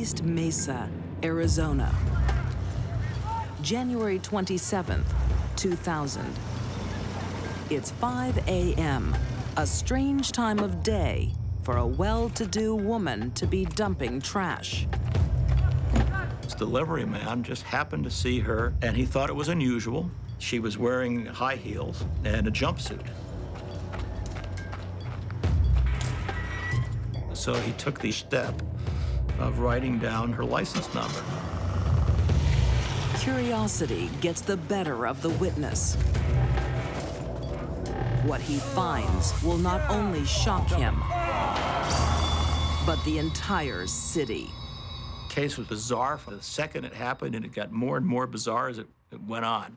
East Mesa, Arizona. January 27th, 2000. It's 5 a.m., a strange time of day for a well-to-do woman to be dumping trash. This delivery man just happened to see her, and he thought it was unusual. She was wearing high heels and a jumpsuit. So he took the step of writing down her license number. Curiosity gets the better of the witness. What he finds will not only shock him, but the entire city. The case was bizarre from the second it happened, and it got more and more bizarre as it went on.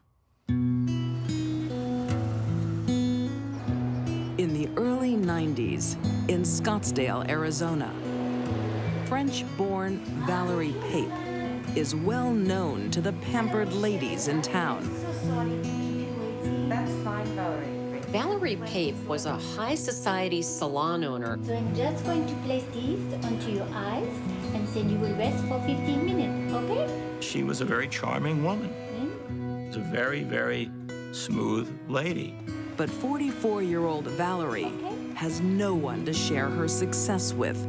In the early 90s, in Scottsdale, Arizona, French-born Valerie Pape is well known to the pampered ladies in town. That's fine, Valerie. Valerie Pape was a high society salon owner. So I'm just going to place these onto your eyes, and then you will rest for 15 minutes, okay? She was a very charming woman. She was a very, very smooth lady. But 44-year-old Valerie has no one to share her success with.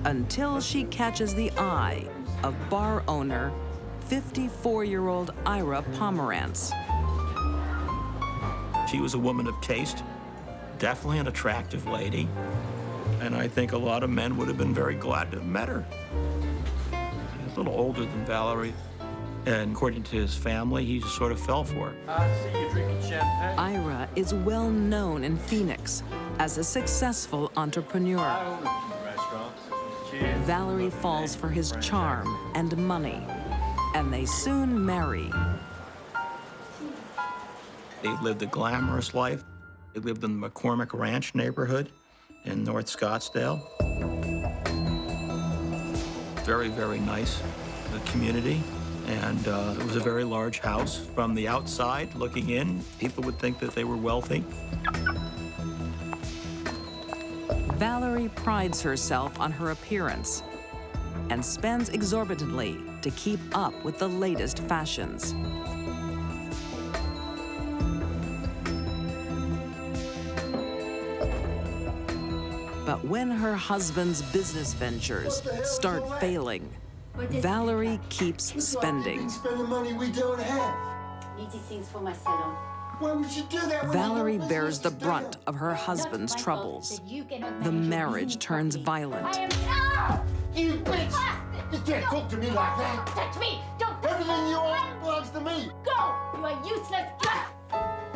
Until she catches the eye of bar owner, 54-year-old Ira Pomerantz. She was a woman of taste, definitely an attractive lady, and I think a lot of men would have been very glad to have met her. He was a little older than Valerie, and according to his family, he just sort of fell for her. I see you drinking champagne. Ira is well known in Phoenix as a successful entrepreneur. I own a few restaurants. Cheers. Valerie falls for his charm and money, and they soon marry. They lived a glamorous life. They lived in the McCormick Ranch neighborhood in North Scottsdale. Very, very nice, the community. And it was a very large house. From the outside, looking in, people would think that they were wealthy. Valerie prides herself on her appearance and spends exorbitantly to keep up with the latest fashions. But when her husband's business ventures start failing, Valerie keeps spending. Spending money we don't have. Need these things for my salon. Why would you do that? Valerie bears the brunt of her husband's troubles. The marriage turns violent. You bitch! You can't talk to me like that. Touch me! Don't touch Everything me! you own belongs to me. Go! You are useless!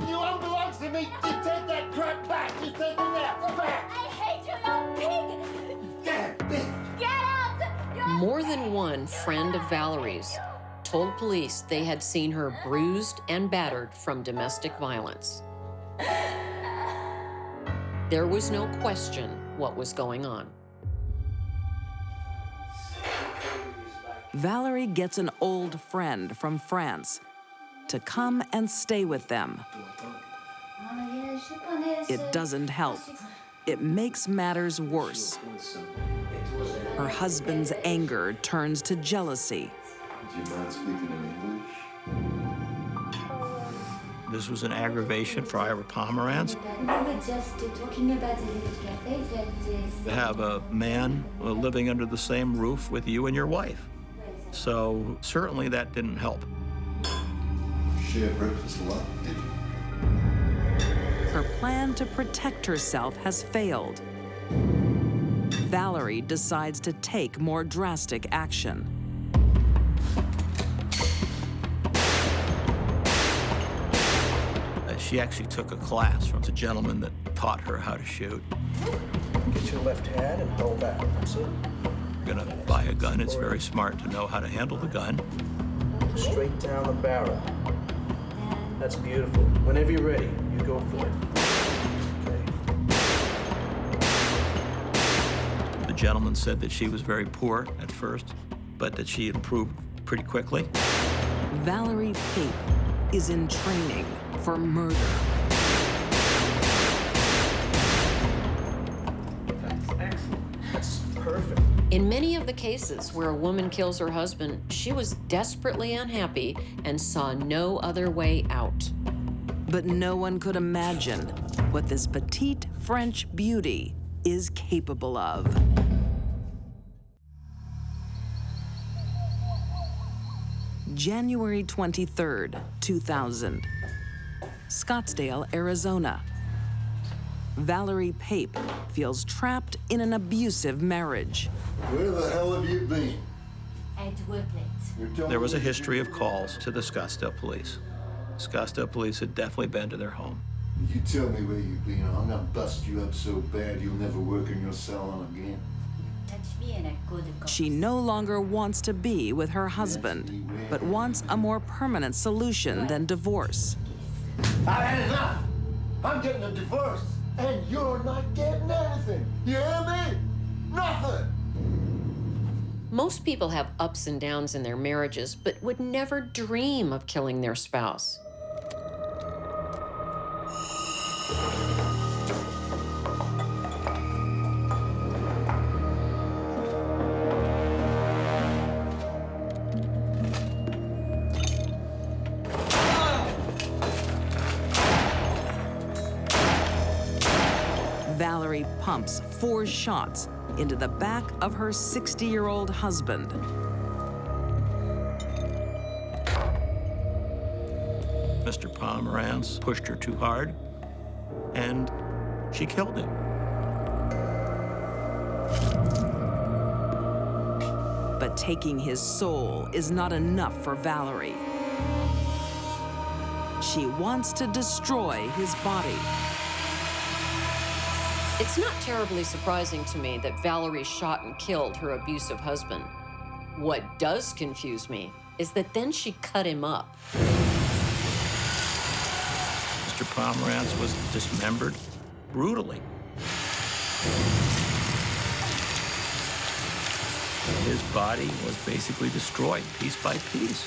You own belongs to me. You take that crap back. You take it now. Back. I hate you, you pig! Damn bitch. Get out! You're More than one friend of Valerie's told police they had seen her bruised and battered from domestic violence. There was no question what was going on. Valerie gets an old friend from France to come and stay with them. It doesn't help. It makes matters worse. Her husband's anger turns to jealousy. Do you mind speaking in English? This was an aggravation for Ira Pomerantz. We were just talking about the little cafe that To have a man living under the same roof with you and your wife. So certainly that didn't help. Share breakfast a lot, did you? Her plan to protect herself has failed. Valerie decides to take more drastic action. She actually took a class from the gentleman that taught her how to shoot. Get your left hand and hold that. That's it. You're gonna buy a gun, it's very smart to know how to handle the gun. Straight down the barrel. That's beautiful. Whenever you're ready, you go for it. Okay. The gentleman said that she was very poor at first, but that she improved pretty quickly. Valerie Pape is in training for murder. That's excellent. In many of the cases where a woman kills her husband, she was desperately unhappy and saw no other way out. But no one could imagine what this petite French beauty is capable of. January 23rd, 2000. Scottsdale, Arizona. Valerie Pape feels trapped in an abusive marriage. Where the hell have you been? At work late. There was a history of calls to the Scottsdale police. Scottsdale police had definitely been to their home. You tell me where you've been, or I'm gonna bust you up so bad you'll never work in your salon again. Touch me and I go to cops. She no longer wants to be with her husband, but wants a more permanent solution than divorce. I've had enough. I'm getting a divorce, and you're not getting anything. You hear me? Nothing. Most people have ups and downs in their marriages, but would never dream of killing their spouse. Valerie pumps 4 shots into the back of her 60-year-old husband. Mr. Pomerantz pushed her too hard, and she killed him. But taking his soul is not enough for Valerie. She wants to destroy his body. It's not terribly surprising to me that Valerie shot and killed her abusive husband. What does confuse me is that then she cut him up. Mr. Pomerantz was dismembered brutally. His body was basically destroyed piece by piece.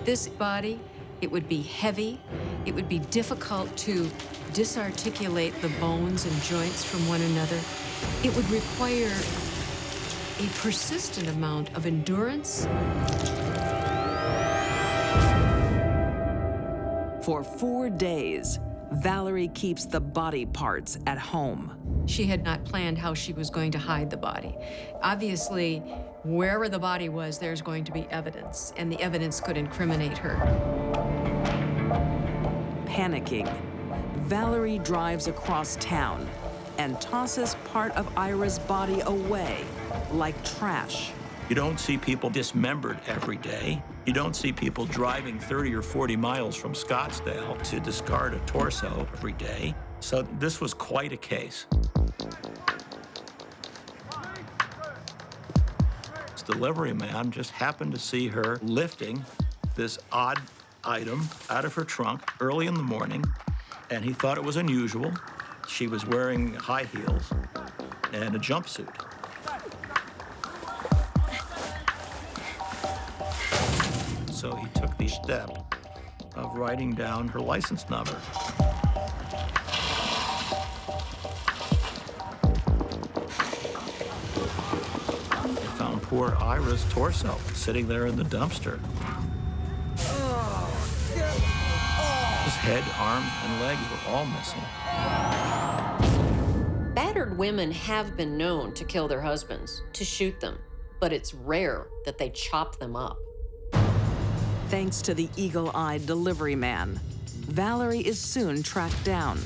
This body, it would be heavy, it would be difficult to disarticulate the bones and joints from one another. It would require a persistent amount of endurance. For 4 days, Valerie keeps the body parts at home. She had not planned how she was going to hide the body. Obviously, wherever the body was, there's going to be evidence, and the evidence could incriminate her. Panicking, Valerie drives across town and tosses part of Ira's body away like trash. You don't see people dismembered every day. You don't see people driving 30 or 40 miles from Scottsdale to discard a torso every day. So this was quite a case. This delivery man just happened to see her lifting this odd item out of her trunk early in the morning, and he thought it was unusual. She was wearing high heels and a jumpsuit. So he took the step of writing down her license number. They found poor Ira's torso sitting there in the dumpster. His head, arms, and legs were all missing. Battered women have been known to kill their husbands, to shoot them, but it's rare that they chop them up. Thanks to the eagle-eyed delivery man, Valerie is soon tracked down.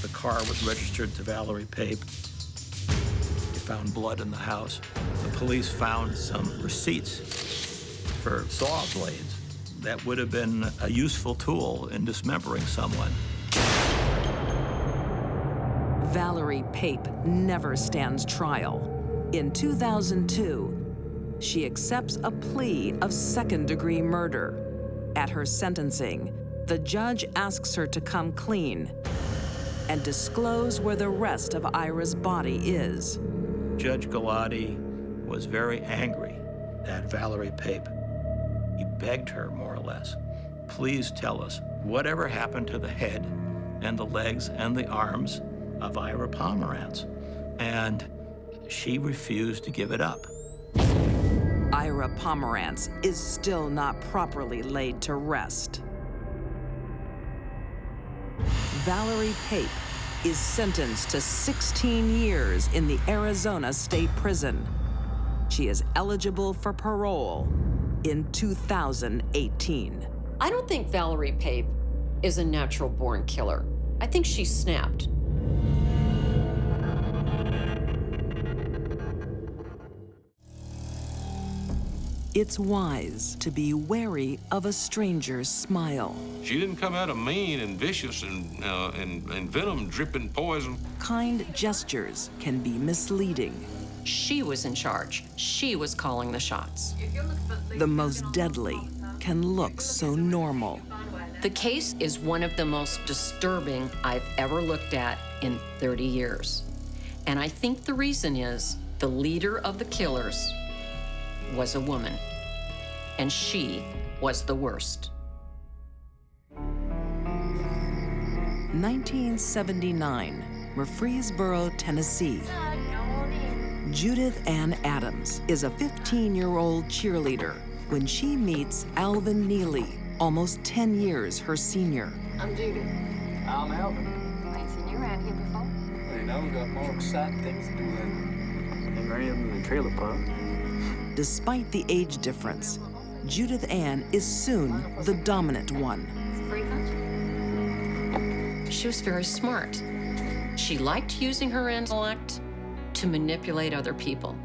The car was registered to Valerie Pape. They found blood in the house. The police found some receipts for saw blades that would have been a useful tool in dismembering someone. Valerie Pape never stands trial. In 2002, she accepts a plea of second-degree murder. At her sentencing, the judge asks her to come clean and disclose where the rest of Ira's body is. Judge Galati was very angry at Valerie Pape. He begged her, more or less, please tell us whatever happened to the head and the legs and the arms of Ira Pomerantz. And she refused to give it up. Ira Pomerantz is still not properly laid to rest. Valerie Pape is sentenced to 16 years in the Arizona State Prison. She is eligible for parole in 2018. I don't think Valerie Pape is a natural-born killer. I think she snapped. It's wise to be wary of a stranger's smile. She didn't come out of mean and vicious and venom-dripping poison. Kind gestures can be misleading. She was in charge. She was calling the shots. The most deadly can look so normal. The case is one of the most disturbing I've ever looked at in 30 years. And I think the reason is the leader of the killers was a woman, and she was the worst. 1979, Murfreesboro, Tennessee. Judith Ann Adams is a 15-year-old cheerleader when she meets Alvin Neely, almost 10 years her senior. I'm Judith. I'm Alvin. I ain't seen you around here before. Well, you know, we got more exciting things to do than marry him in the trailer park. Despite the age difference, Judith Ann is soon the dominant one. It's a free country. She was very smart. She liked using her intellect to manipulate other people,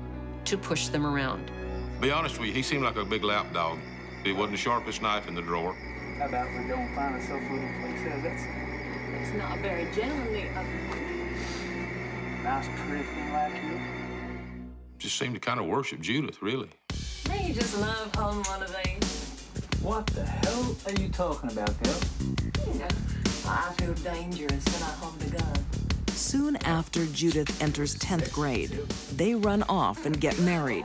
to push them around. To be honest with you, he seemed like a big lap dog. He wasn't the sharpest knife in the drawer. How about we don't find ourselves a little place there? That's not very gentlemanly of you. Nice, pretty thing like you. Just seemed to kind of worship Judith, really. May you just love holding one of these. What the hell are you talking about, girl? You know, I feel dangerous when I hold the gun. Soon after Judith enters 10th grade, they run off and get married.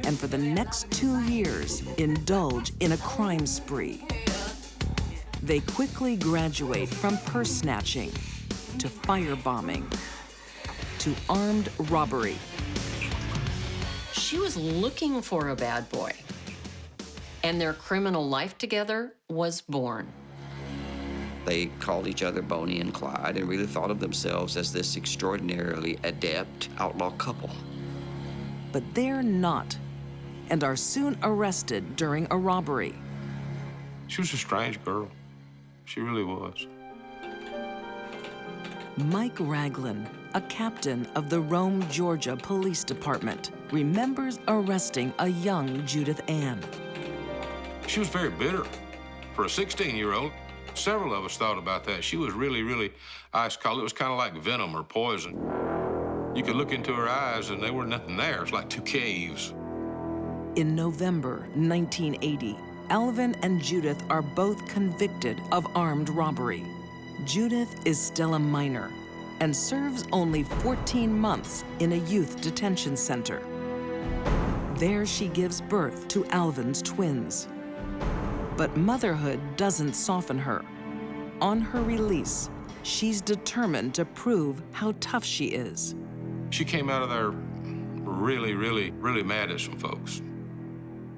And for the next 2 years, indulge in a crime spree. They quickly graduate from purse snatching to firebombing to armed robbery. She was looking for a bad boy, and their criminal life together was born. They called each other Bonnie and Clyde and really thought of themselves as this extraordinarily adept outlaw couple. But they're not, and are soon arrested during a robbery. She was a strange girl. She really was. Mike Raglan, a captain of the Rome, Georgia Police Department, remembers arresting a young Judith Ann. She was very bitter. For a 16-year-old, several of us thought about that. She was really, really ice cold. It was kind of like venom or poison. You could look into her eyes and there were nothing there. It's like two caves. In November 1980, Alvin and Judith are both convicted of armed robbery. Judith is still a minor and serves only 14 months in a youth detention center. There she gives birth to Alvin's twins. But motherhood doesn't soften her. On her release, she's determined to prove how tough she is. She came out of there really, really, really mad at some folks.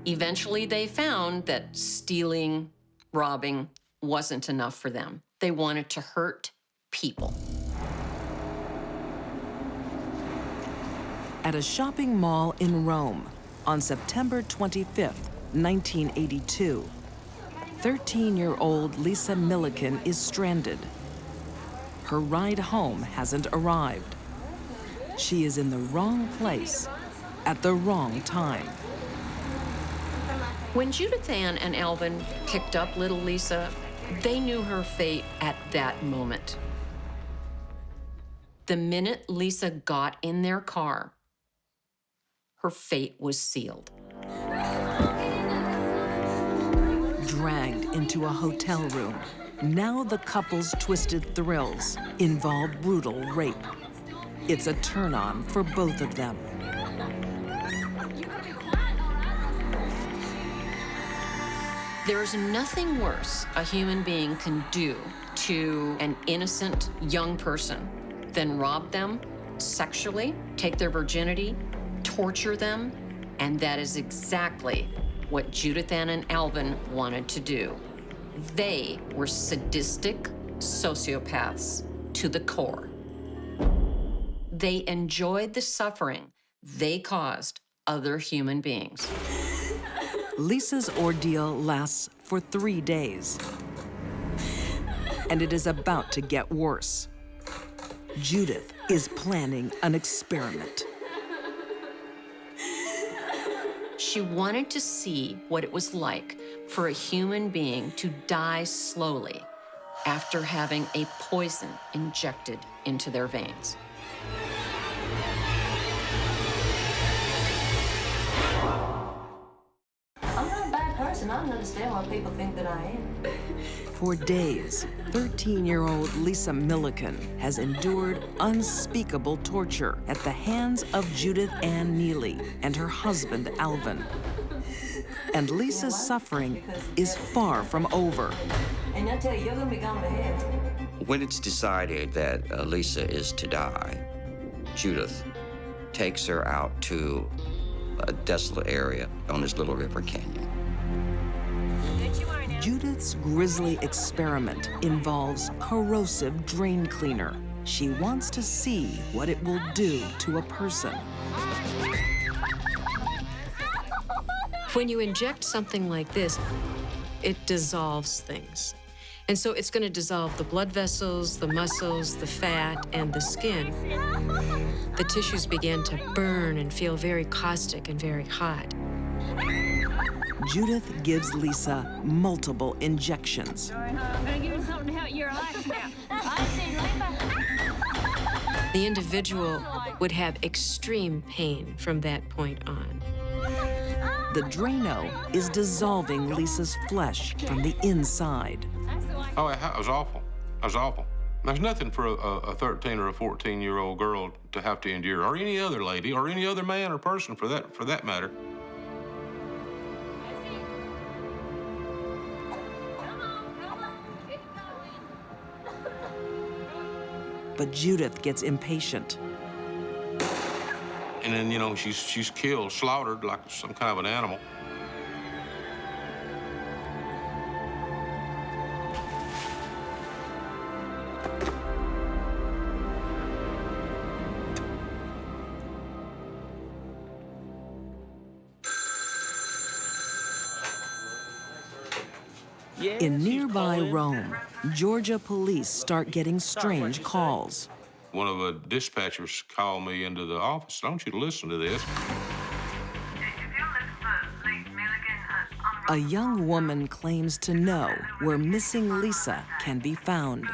Eventually, they found that stealing, robbing wasn't enough for them. They wanted to hurt people. At a shopping mall in Rome on September 25th, 1982, 13-year-old Lisa Milikin is stranded. Her ride home hasn't arrived. She is in the wrong place at the wrong time. When Judith Ann and Alvin picked up little Lisa, they knew her fate at that moment. The minute Lisa got in their car, her fate was sealed. Dragged into a hotel room, now the couple's twisted thrills involve brutal rape. It's a turn-on for both of them. There's nothing worse a human being can do to an innocent young person than rob them sexually, take their virginity, torture them, and that is exactly what Judith Ann and Alvin wanted to do. They were sadistic sociopaths to the core. They enjoyed the suffering they caused other human beings. Lisa's ordeal lasts for 3 days, and it is about to get worse. Judith is planning an experiment. She wanted to see what it was like for a human being to die slowly after having a poison injected into their veins. I'm not a bad person. I don't understand why people think that I am. For days, 13-year-old Lisa Milikin has endured unspeakable torture at the hands of Judith Ann Neely and her husband, Alvin. And Lisa's suffering is far from over. And I tell you, you're gonna be going to hell. When it's decided that Lisa is to die, Judith takes her out to a desolate area on this little river canyon. Judith's grisly experiment involves corrosive drain cleaner. She wants to see what it will do to a person. When you inject something like this, it dissolves things. And so it's going to dissolve the blood vessels, the muscles, the fat, and the skin. The tissues begin to burn and feel very caustic and very hot. Judith gives Lisa multiple injections. I'm gonna give you something to help your life now. The individual would have extreme pain from that point on. The Drano is dissolving Lisa's flesh from the inside. Oh, it was awful. It was awful. There's nothing for a 13 or a 14-year-old girl to have to endure, or any other lady, or any other man or person for that matter. But Judith gets impatient. And then, you know, she's killed, slaughtered like some kind of an animal. In nearby Rome, Georgia police start getting strange calls. One of the dispatchers called me into the office. I want you to listen to this. A young woman claims to know where missing Lisa can be found.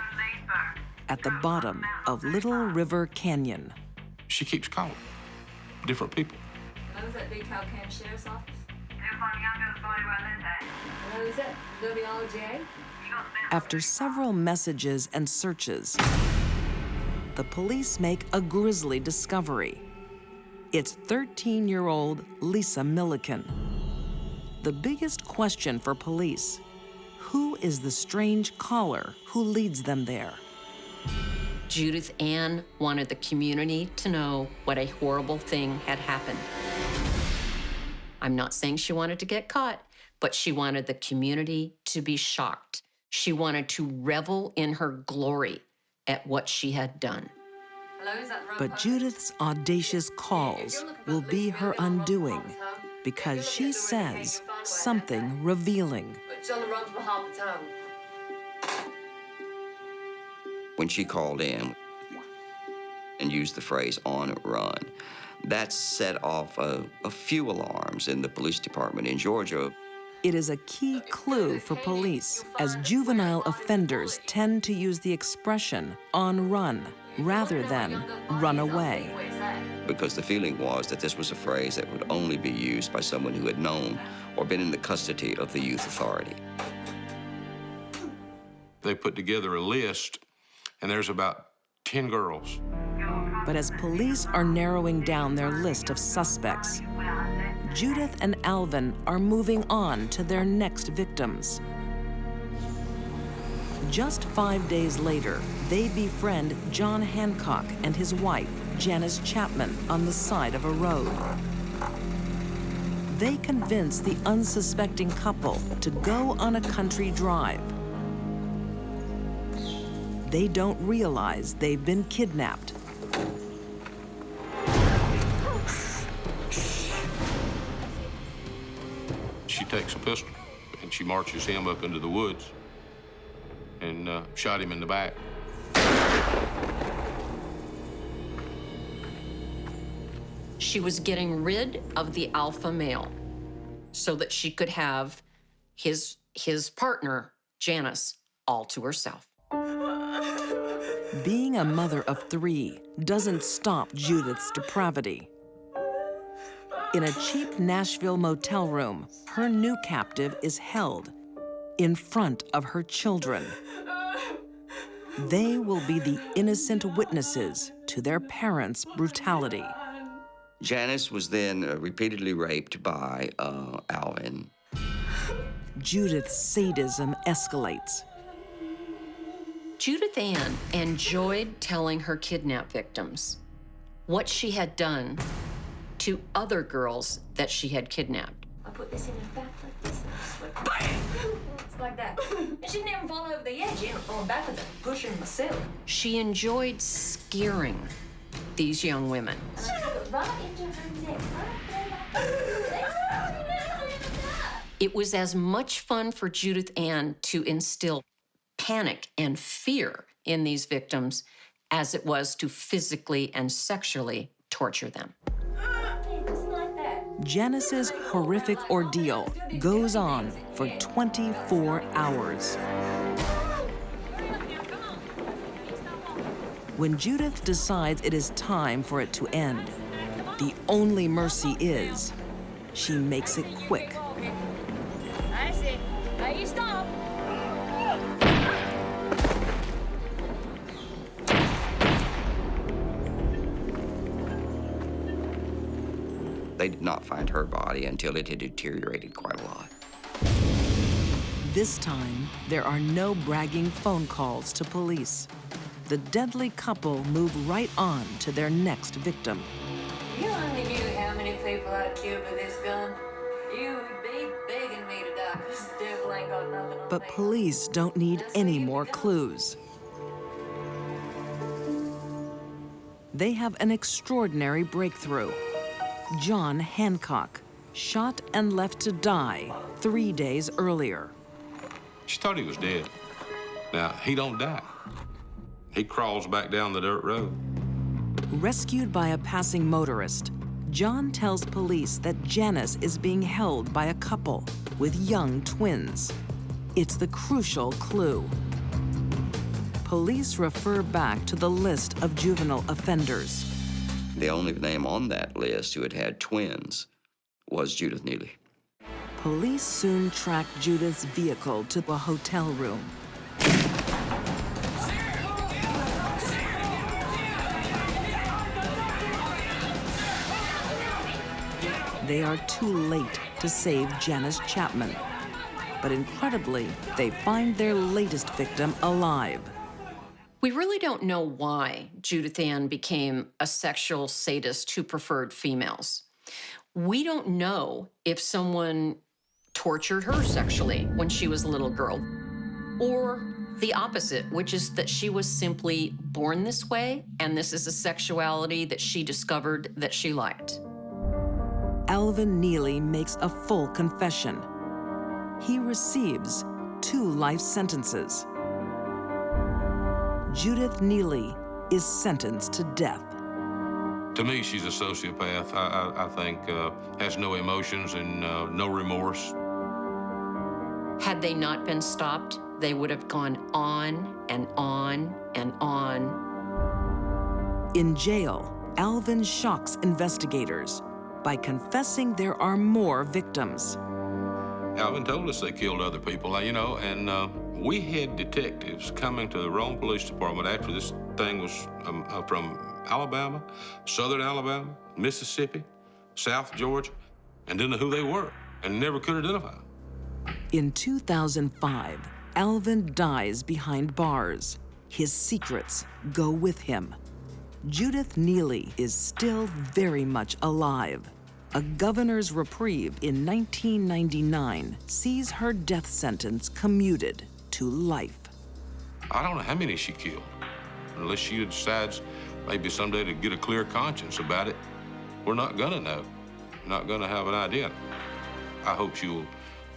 At the bottom of Little River Canyon. She keeps calling different people. Hello, is that DeKalb County Sheriff's Office? Hello, is that WLJ? After several messages and searches, the police make a grisly discovery. It's 13-year-old Lisa Milikin. The biggest question for police: who is the strange caller who leads them there? Judith Ann wanted the community to know what a horrible thing had happened. I'm not saying she wanted to get caught, but she wanted the community to be shocked. She wanted to revel in her glory at what she had done. Hello, is that Ron But Post? Judith's audacious calls will be her undoing because she says something revealing. It's on the run from Harper. When she called in and used the phrase "on run," that set off a few alarms in the police department in Georgia. It is a key clue for police, as juvenile offenders tend to use the expression "on run" rather than "run away." Because the feeling was that this was a phrase that would only be used by someone who had known or been in the custody of the youth authority. They put together a list, and there's about 10 girls. But as police are narrowing down their list of suspects, Judith and Alvin are moving on to their next victims. Just 5 days later, they befriend John Hancock and his wife, Janis Chapman on the side of a road. They convince the unsuspecting couple to go on a country drive. They don't realize they've been kidnapped. She takes a pistol and she marches him up into the woods and shot him in the back. She was getting rid of the alpha male so that she could have his partner, Janis, all to herself. Being a mother of 3 doesn't stop Judith's depravity. In a cheap Nashville motel room, her new captive is held in front of her children. They will be the innocent witnesses to their parents' brutality. Janis was then repeatedly raped by Alvin. Judith's sadism escalates. Judith Ann enjoyed telling her kidnap victims what she had done to other girls that she had kidnapped. I put this in his back like this and slip. Bam! It's like that. And she didn't even fall over the edge. She ended up falling backwards and pushing myself. She enjoyed scaring these young women. And I took it right into her neck. It was as much fun for Judith Ann to instill panic and fear in these victims as it was to physically and sexually torture them. Janis's horrific ordeal goes on for 24 hours. When Judith decides it is time for it to end, the only mercy is she makes it quick. I see. Now you stop. They did not find her body until it had deteriorated quite a lot. This time, there are no bragging phone calls to police. The deadly couple move right on to their next victim. You only knew how many people I'd killed with this gun. You would be begging me to die, because the devil ain't got nothing on But me. police don't need any more clues. They have an extraordinary breakthrough. John Hancock, shot and left to die 3 days earlier. She thought he was dead. Now, he don't die. He crawls back down the dirt road. Rescued by a passing motorist, John tells police that Janis is being held by a couple with young twins. It's the crucial clue. Police refer back to the list of juvenile offenders. The only name on that list who had had twins was Judith Neely. Police soon track Judith's vehicle to a hotel room. They are too late to save Janis Chapman. But incredibly, they find their latest victim alive. We really don't know why Judith Ann became a sexual sadist who preferred females. We don't know if someone tortured her sexually when she was a little girl, or the opposite, which is that she was simply born this way, and this is a sexuality that she discovered that she liked. Alvin Neely makes a full confession. He receives 2 life sentences. Judith Neely is sentenced to death. To me, she's a sociopath. I think has no emotions and no remorse. Had they not been stopped, they would have gone on and on and on. In jail, Alvin shocks investigators by confessing there are more victims. Alvin told us they killed other people, you know, and we had detectives coming to the Rome Police Department after this thing was from Alabama, Southern Alabama, Mississippi, South Georgia, and didn't know who they were and never could identify them. In 2005, Alvin dies behind bars. His secrets go with him. Judith Neely is still very much alive. A governor's reprieve in 1999 sees her death sentence commuted to life. I don't know how many she killed, unless she decides maybe someday to get a clear conscience about it. We're not gonna know, not gonna have an idea. I hope she will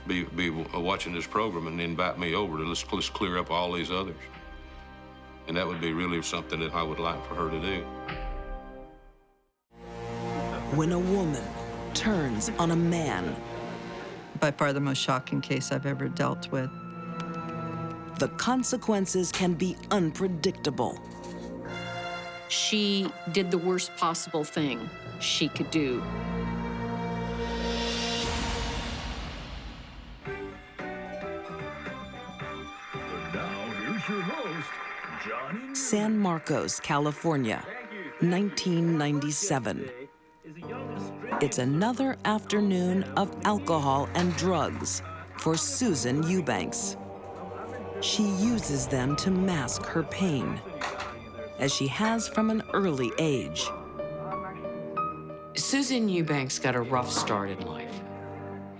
be watching this program and invite me over to let's clear up all these others. And that would be really something that I would like for her to do. When a woman turns on a man, by far the most shocking case I've ever dealt with. the consequences can be unpredictable. She did the worst possible thing she could do. San Marcos, California, 1997. It's another afternoon of alcohol and drugs for Susan Eubanks. She uses them to mask her pain, as she has from an early age. Susan Eubanks got a rough start in life.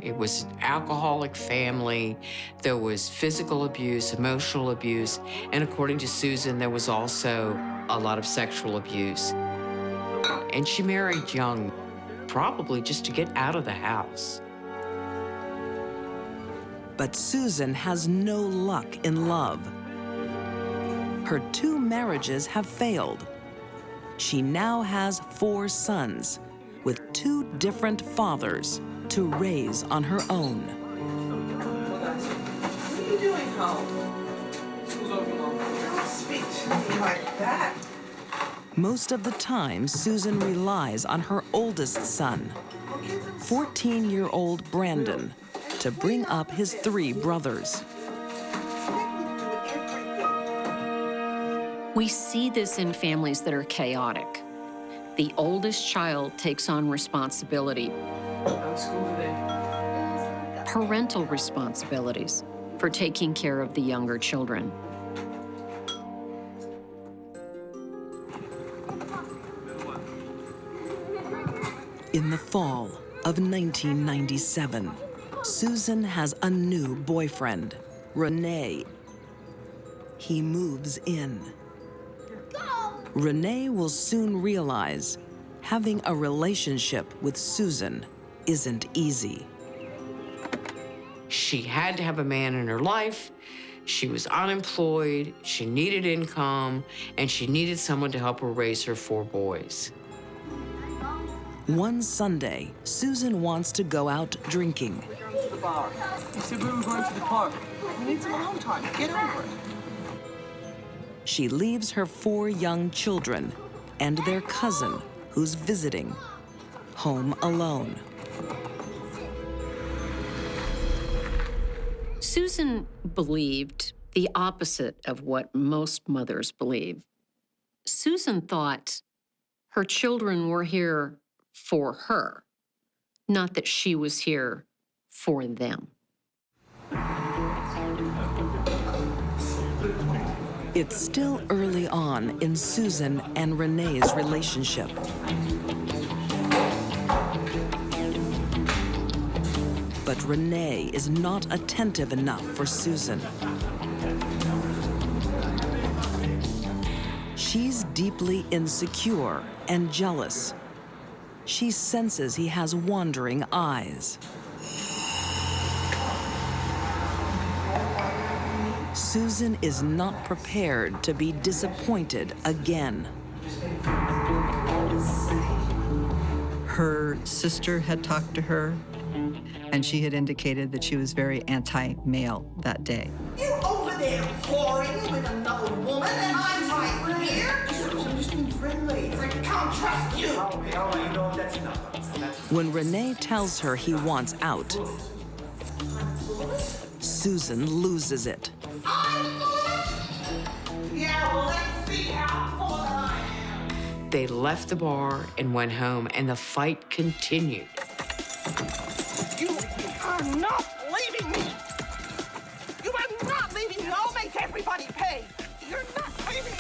It was an alcoholic family. There was physical abuse, emotional abuse, and according to Susan, there was also a lot of sexual abuse. And she married young, probably just to get out of the house. But Susan has no luck in love. Her 2 marriages have failed. She now has 4 sons with 2 different fathers to raise on her own. What are you doing home? School's over, Mom. Don't speak to me like that. Most of the time, Susan relies on her oldest son, 14-year-old Brandon, to bring up his 3 brothers. We see this in families that are chaotic. The oldest child takes on responsibility, parental responsibilities for taking care of the younger children. In the fall of 1997, Susan has a new boyfriend, Renee. He moves in. Renee will soon realize having a relationship with Susan isn't easy. She had to have a man in her life. She was unemployed, she needed income, and she needed someone to help her raise her 4 boys. One Sunday, Susan wants to go out drinking. The bar. You said we were going to the park. We need some alone time. Get over it. She leaves her 4 young children and their cousin, who's visiting, home alone. Susan believed the opposite of what most mothers believe. Susan thought her children were here for her, not that she was here for them. It's still early on in Susan and Renee's relationship. But Renee is not attentive enough for Susan. She's deeply insecure and jealous. She senses he has wandering eyes. Susan is not prepared to be disappointed again. Her sister had talked to her, and she had indicated that she was very anti-male that day. You over there whoring with another woman, and I'm right here. I'm just being friendly. I can't trust you. Oh, you know, that's enough. When Renee tells her he wants out, Susan loses it. Yeah, well, let's see how full I am. They left the bar and went home, and the fight continued. You are not leaving me. You are not leaving me. I'll make everybody pay. You're not leaving me.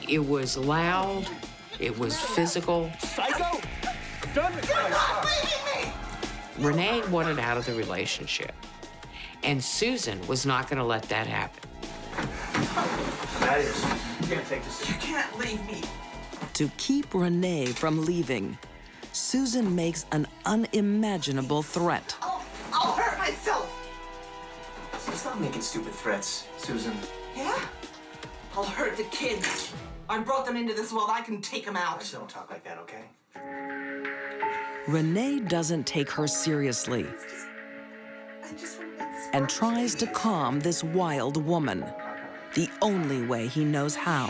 It was loud, it was physical. Psycho! I'm done with you! You're not leaving me! Renee wanted out of the relationship, and Susan was not going to let that happen. Thaddeus, you can't take this. You can't leave me. To keep Renee from leaving, Susan makes an unimaginable threat. I'll hurt myself. Stop making stupid threats, Susan. Yeah? I'll hurt the kids. I brought them into this world. I can take them out. Don't talk like that, okay? Renee doesn't take her seriously and tries to calm this wild woman, the only way he knows how.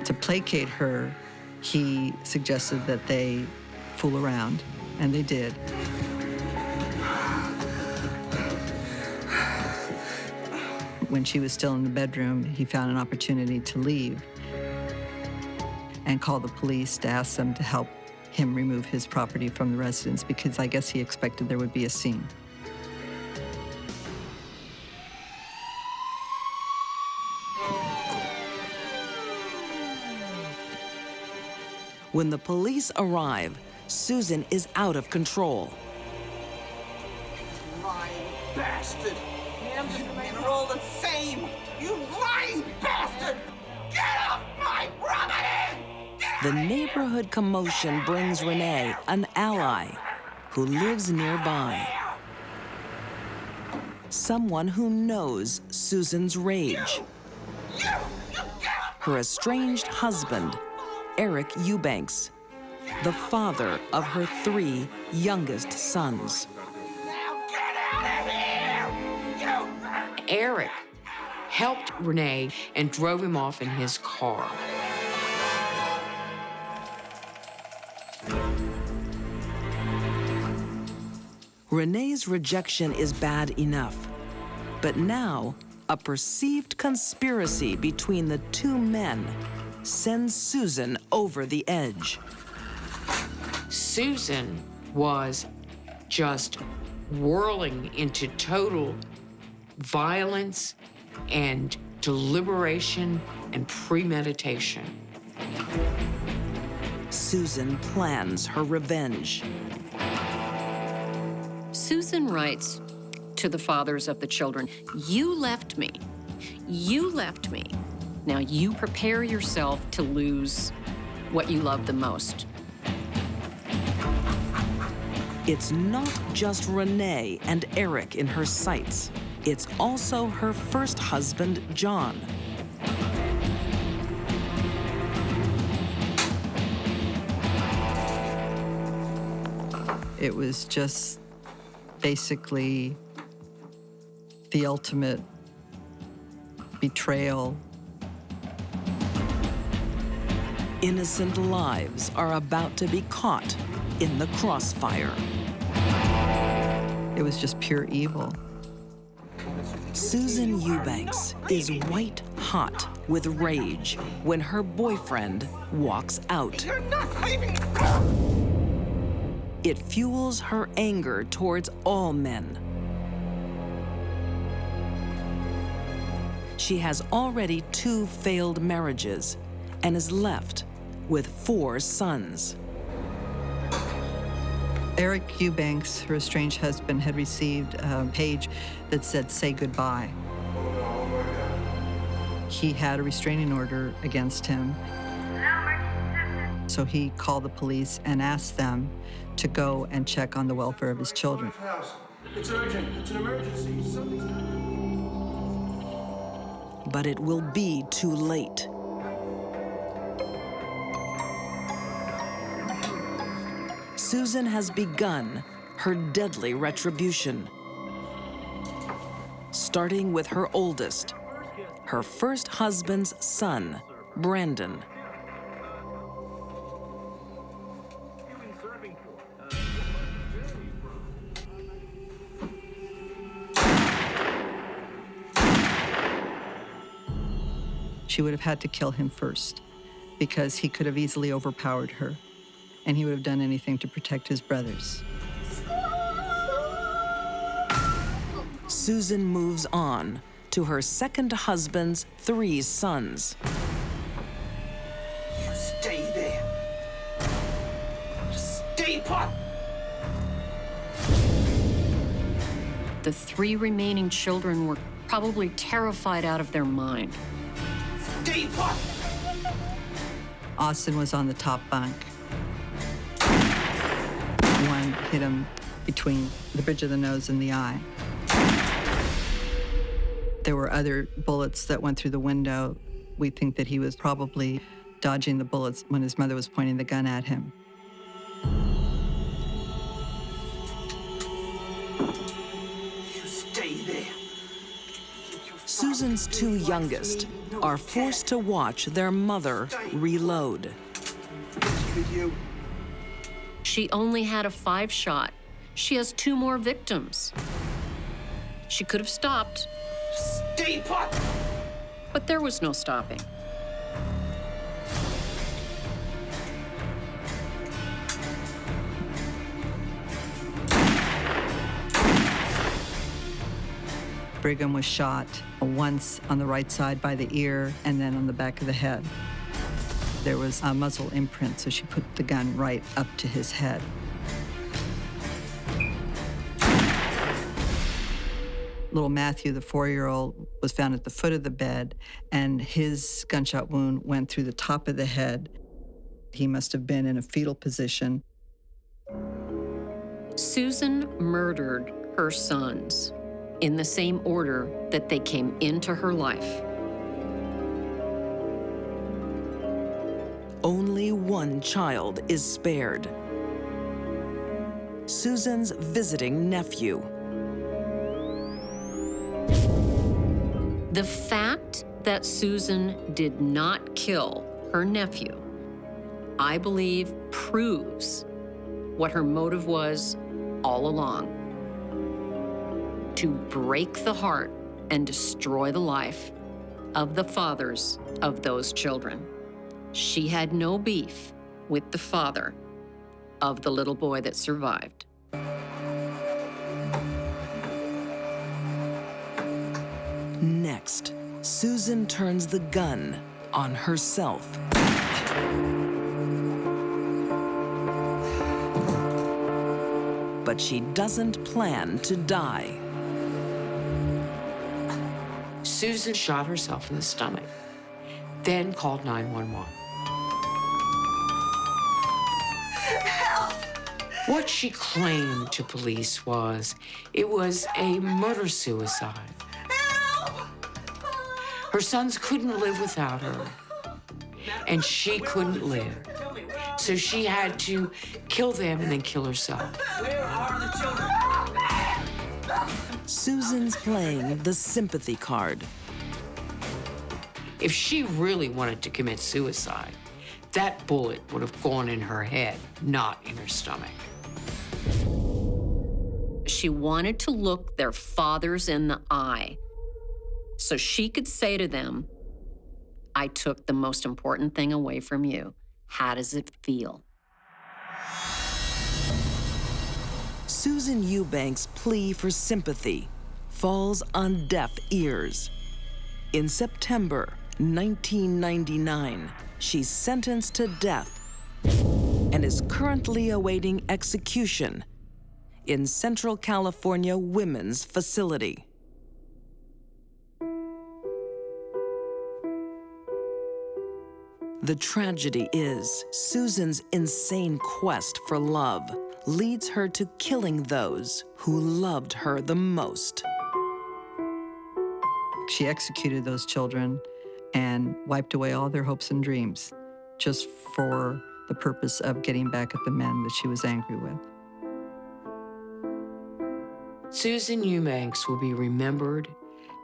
To placate her, he suggested that they fool around, and they did. When she was still in the bedroom, he found an opportunity to leave and call the police to ask them to help him remove his property from the residence, because I guess he expected there would be a scene. When the police arrive, Susan is out of control. Lying bastard. You're all the same. You lying bastard. Get off my property! The neighborhood commotion brings Renee an ally who lives nearby. Someone who knows Susan's rage. Her estranged husband, Eric Eubanks, the father of her 3 youngest sons. Eric helped Renee and drove him off in his car. Renee's rejection is bad enough, but now a perceived conspiracy between the 2 men sends Susan over the edge. Susan was just whirling into total violence and deliberation and premeditation. Susan plans her revenge. Susan writes to the fathers of the children, "You left me. You left me. Now you prepare yourself to lose what you love the most." It's not just Renee and Eric in her sights. It's also her first husband, John. It was just basically the ultimate betrayal. Innocent lives are about to be caught in the crossfire. It was just pure evil. Susan Eubanks is white hot with rage when her boyfriend walks out. You're not leaving. It fuels her anger towards all men. She has already 2 failed marriages and is left with 4 sons. Eric Eubanks, her estranged husband, had received a page that said, "Say goodbye." He had a restraining order against him. So he called the police and asked them to go and check on the welfare of his children. It's urgent. It's an emergency. Something's happening. But it will be too late. Susan has begun her deadly retribution, starting with her oldest, her first husband's son, Brandon. She would have had to kill him first because he could have easily overpowered her, and he would have done anything to protect his brothers. Susan moves on to her second husband's 3 sons. You stay there. Just stay put. The 3 remaining children were probably terrified out of their mind. Stay put. Austin was on the top bunk. One hit him between the bridge of the nose and the eye. There were other bullets that went through the window. We think that he was probably dodging the bullets when his mother was pointing the gun at him. You stay there. Susan's 2 youngest are forced to watch their mother reload. She only had a 5-shot. She has 2 more victims. She could have stopped. Stay put. But there was no stopping. Brigham was shot once on the right side by the ear and then on the back of the head. There was a muzzle imprint, so she put the gun right up to his head. Little Matthew, the 4-year-old, was found at the foot of the bed, and his gunshot wound went through the top of the head. He must have been in a fetal position. Susan murdered her sons in the same order that they came into her life. Only 1 child is spared. Susan's visiting nephew. The fact that Susan did not kill her nephew, I believe, proves what her motive was all along: to break the heart and destroy the life of the fathers of those children. She had no beef with the father of the little boy that survived. Next, Susan turns the gun on herself. But she doesn't plan to die. Susan shot herself in the stomach, then called 911. Help! What she claimed to police was it was a murder-suicide. Her sons couldn't live without her, and she couldn't live. So she had to kill them and then kill herself. Where are the children? Susan's playing the sympathy card. If she really wanted to commit suicide, that bullet would have gone in her head, not in her stomach. She wanted to look their fathers in the eye so she could say to them, I took the most important thing away from you. How does it feel? Susan Eubanks' plea for sympathy falls on deaf ears. In September 1999, she's sentenced to death and is currently awaiting execution in Central California Women's Facility. The tragedy is Susan's insane quest for love leads her to killing those who loved her the most. She executed those children and wiped away all their hopes and dreams just for the purpose of getting back at the men that she was angry with. Susan Eubanks will be remembered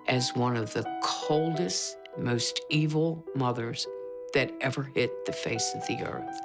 as one of the coldest, most evil mothers that ever hit the face of the earth.